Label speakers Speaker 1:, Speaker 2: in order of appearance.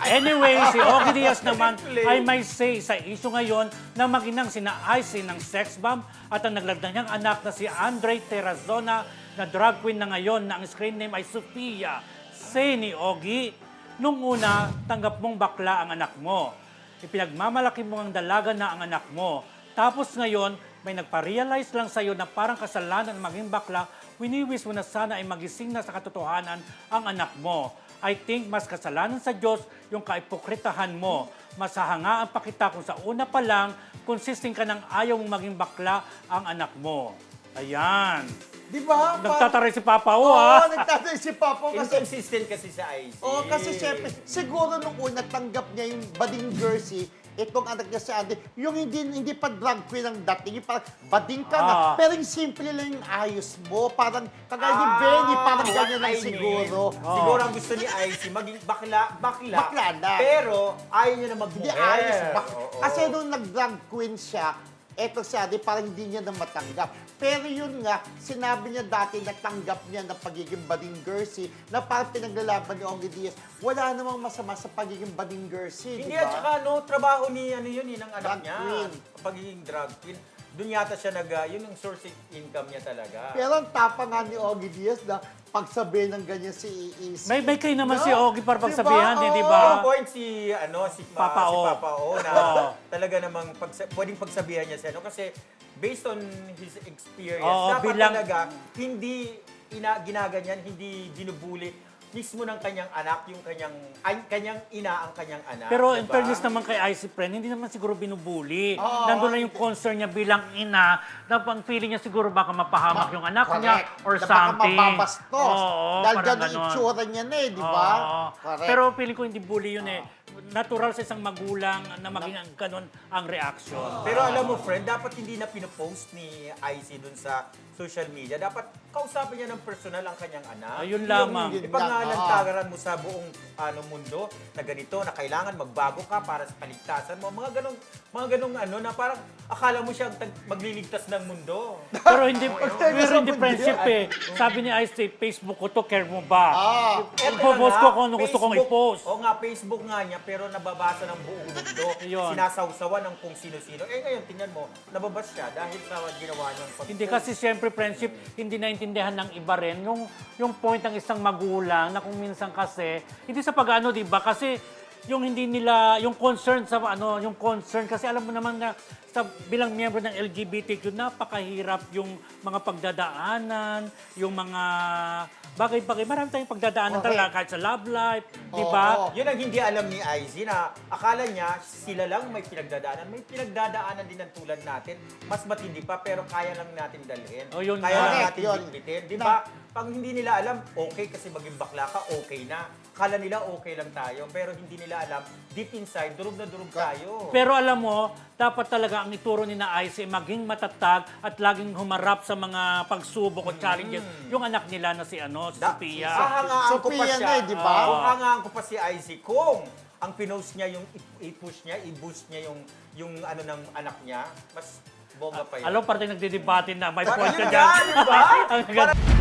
Speaker 1: Anyway, si Ogie Diaz naman ay may say sa issue ngayon na maginang sina Icy ng sex bomb at ang naglagda niyang anak na si Andre Terrazona na drag queen na ngayon na ang screen name ay Sophia. Say ni Ogie, nung una, tanggap mong bakla ang anak mo. Ipinagmamalaki mo ang dalaga na ang anak mo. Tapos ngayon, may nagpa-realize lang sa'yo na parang kasalanan maging bakla, winiwis mo na sana ay magising na sa katotohanan ang anak mo. I think mas kasalanan sa Diyos yung kaipokritahan mo. Masahangaan pa kita kung sa una pa lang, consisting ka ng ayaw mong maging bakla ang anak mo. Ayan.
Speaker 2: Di ba?
Speaker 1: Nagtataray si Papa O,
Speaker 2: Oo,
Speaker 1: ha?
Speaker 2: nagtataray si Papa O kasi...
Speaker 3: Inconsistent kasi sa IC.
Speaker 2: Oo, kasi syempre, siguro nung una tanggap niya yung bading jersey, itong anak niya si Andy, yung hindi pa drag queen ang dating, yung parang bading ka na, pero yung simple lang yung ayos mo, parang kagaya ni Benny, parang ganyan lang siguro.
Speaker 3: Siguro ang gusto ni IC, maging bakla
Speaker 2: na.
Speaker 3: pero ayaw niya na mag-mujer.
Speaker 2: Hindi ayos. Kasi nung nag-drag queen siya, eto siya, di parang hindi niya na matanggap. Pero yun nga, sinabi niya dati na tanggap niya na pagiging bading jersey, na parang pinaglalaban ni Ogie Diaz. Wala namang masama sa pagiging bading jersey,
Speaker 3: Hindi
Speaker 2: di ba?
Speaker 3: at saka trabaho ni ng anak
Speaker 2: Drag
Speaker 3: niya.
Speaker 2: queen.
Speaker 3: Pagiging drag queen. Doon yata siya yun yung source of income niya talaga.
Speaker 2: Pero ang tapa nga ni Ogie Diaz na pagsabihin ng ganyan si Iisi.
Speaker 1: May kay naman
Speaker 2: No?
Speaker 1: si Ogie para
Speaker 2: Diba?
Speaker 1: pagsabihan, di
Speaker 2: Oo.
Speaker 1: ba?
Speaker 3: One point si
Speaker 1: Papa O.
Speaker 3: Papa O na
Speaker 1: Oo.
Speaker 3: talaga namang pwedeng pagsabihan niya siya kasi based on his experience
Speaker 1: Oo,
Speaker 3: dapat
Speaker 1: bilang-
Speaker 3: talaga hindi ginaganyan, hindi binubuli mismo ng kanyang anak, yung kanyang ina ang kanyang anak.
Speaker 1: Pero in
Speaker 3: diba?
Speaker 1: fairness naman kay Icy Friend, hindi naman siguro binubuli.
Speaker 2: Oo.
Speaker 1: Nandun lang yung concern niya bilang ina, na pang feeling niya siguro baka mapahamak yung anak
Speaker 2: Correct.
Speaker 1: niya or
Speaker 2: Na
Speaker 1: something.
Speaker 2: Baka mababastos.
Speaker 1: Oo,
Speaker 2: Dahil
Speaker 1: parang
Speaker 2: ganun
Speaker 1: ganon.
Speaker 2: itsura niya na di ba?
Speaker 1: Oo.
Speaker 2: Correct.
Speaker 1: Pero feeling ko hindi bully yun eh. Natural sa isang magulang na maging ganun ang reaction.
Speaker 3: Pero alam mo, friend, dapat hindi na pinopost ni IC dun sa social media. Dapat kausapin niya ng personal ang kanyang anak.
Speaker 1: Ayun lamang.
Speaker 3: Ipangalantaran mo sa buong mundo na ganito, na kailangan magbago ka para sa kaligtasan mo. Mga ganong na parang akala mo siyang magliligtas ng mundo.
Speaker 1: Pero hindi friendship eh. Sabi ni Icy, Facebook ko to, care mo ba? Ipopost ko kung ano gusto kong i-post.
Speaker 3: Oo nga, Facebook nga niya, pero nababasa ng buong mundo.
Speaker 1: Yun.
Speaker 3: Sinasawsawan ng kung sino-sino. Eh ngayon, tingnan mo, nababas siya dahil sa ginawa niyang pag-post.
Speaker 1: Hindi kasi siyempre friendship, hindi naintindihan ng iba rin yung point ng isang magulang na kung minsan kasi, hindi sa pag-ano, di ba? Kasi yung hindi nila, yung concern sa yung concern, kasi alam mo naman na sa bilang miyembro ng LGBTQ, napakahirap yung mga pagdadaanan, yung mga bagay-bagay. Marami tayong pagdadaanan talaga kahit sa love life, di ba?
Speaker 3: Yun ang hindi alam ni IZ na akala niya sila lang may pinagdadaanan. May pinagdadaanan din ng tulad natin. Mas matindi pa pero kaya lang natin dalhin.
Speaker 1: Oh, yun
Speaker 3: kaya
Speaker 1: nga.
Speaker 3: lang
Speaker 2: Correct,
Speaker 3: natin
Speaker 2: yun.
Speaker 3: bitbitin. Di ba? Pag hindi nila alam, okay kasi maging bakla ka, okay na. Kala nila okay lang tayo. Pero hindi nila alam, deep inside, durog na durog tayo.
Speaker 1: Pero alam mo, dapat talaga ang ituro ni na Icy maging matatag at laging humarap sa mga pagsubok o challenges. Yung anak nila na si Sophia.
Speaker 3: Hahangaan ko pa
Speaker 2: Sophia
Speaker 3: siya.
Speaker 2: na di ba?
Speaker 3: Hahangaan ko pa si IZ kung ang pinost niya, yung i-push niya, i-boost niya yung ng anak niya, mas bongga pa yun.
Speaker 1: Alam, parang nagdidebate na. May
Speaker 3: Parang
Speaker 1: point ka
Speaker 3: yun
Speaker 1: dyan.
Speaker 3: nga, di ba?
Speaker 1: Ang ganda.